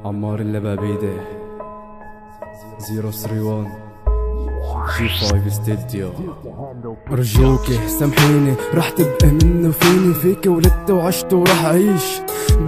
عمار اللبابيدي 031 G5 استديو. أرجوكي سامحيني رح تبقى منه فيني، فيكي ولدت وعشت ورح أعيش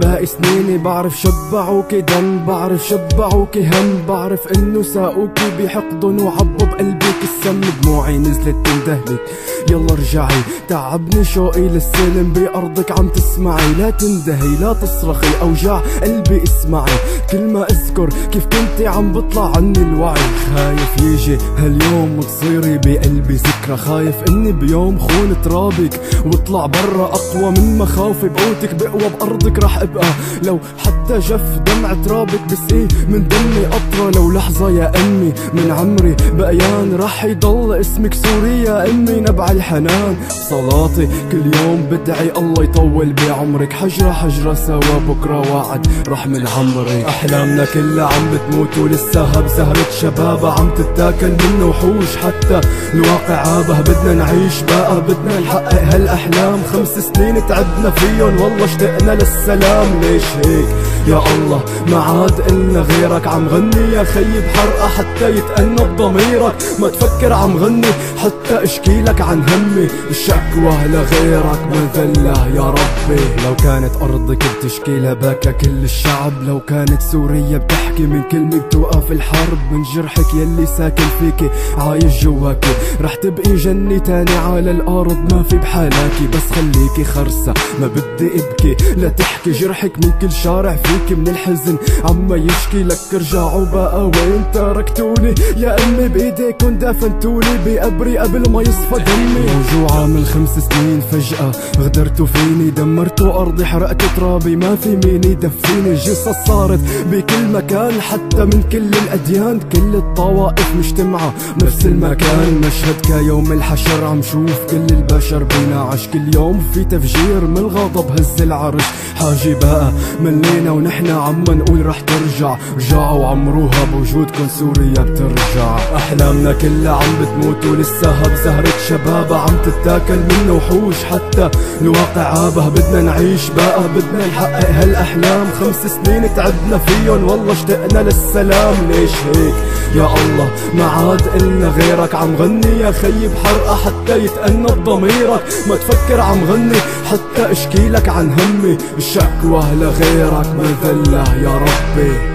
باقي سنيني. بعرف شبعوكي دم، بعرف شبعوكي هم، بعرف انه ساقوكي بحقدن وعبوا بقلبك السم. دموعي نزلت تندهلك يلا ارجعي، تعبني شوقي للسلم بأرضك عم تسمعي. لا تندهي لا تصرخي أوجاع قلبي اسمعي، كل ما اذكر كيف كنتي عم بطلع عني الوعي. خايف يجي هاليوم وتصيري بقلبي ذكرى، خايف اني بيوم خون ترابك واطلع برا اقوى من مخاوفي. بقوتك بقوى بأرضك رح ابقى، لو حتى جف دمع ترابك بسقيه من دمي قطرة. لو لحظة يا امي من عمري بقيان رح يضل اسمك سوري يا امي. نبع الحنان صلاتي كل يوم بدعي الله يطول بعمرك. حجرة حجرة سوا بكرة وعد رح من عمرك. احلامنا كلها عم بتموت ولساها بزهرة شبابها عم تتاكل منه وحوش. حتى الواقع عابه بدنا نعيش بقى، بدنا نحقق هالاحلام. 5 سنين تعبنا فيهم والله اشتقنا للسلام. ليش هيك يا الله ما عاد إلنا غيرك؟ عم غني يا خيي بحرقة حتى يتأنب ضميرك. ما تفكر عم غني حتى اشكيلك عن همي. الشكوى لغيرك والذلة يا ربي. لو كانت أرضك بتشكيلها بكى كل الشعب، لو كانت سوريا بتحكي من كلمة بتوقف الحرب. من جرحك يلي ساكن فيكي عايش جواكي رح تبقي جنة تاني على الأرض ما في بحالاكي. بس خليكي خرسة ما بدي ابكي لا تحكي، جرحك من كل شارع فيكي من الحزن عما يشكي. لك ارجعوا بقى وين تركتوني يا امي، بايديكن دفنتوني بقبري قبل ما يصفى دمي. موجوعة من 5 سنين فجأة غدرتوا فيني، دمرتوا ارضي حرقتوا ترابي ما في مين يدفيني. جثث صارت بكل مكان حتى من كل الاديان، كل الطوائف مجتمعة نفس المكان. مشهد كيوم الحشر عم شوف كل البشر بينعش، كل يوم في تفجير من الغضب هز العرش. حاجي بقى ملينا ونحن عم نقول رح ترجع، رجعوا وعمروها بوجودكن سوريا بترجع. احلامنا كلها عم بتموت ولساها بزهرة شبابها عم تتاكل منه وحوش. حتى الواقع عابه بدنا نعيش بقى، بدنا نحقق هالاحلام. 5 سنين تعبنا فيهم والله اشتقنا للسلام. ليش هيك يا الله ما عاد إلنا غيرك؟ عم غني يا خيي بحرقة حتى يتأنب ضميرك. ما تفكر عم غني حتى اشكيلك عن همي. الشكوى لغيرك والذلة يا ربي.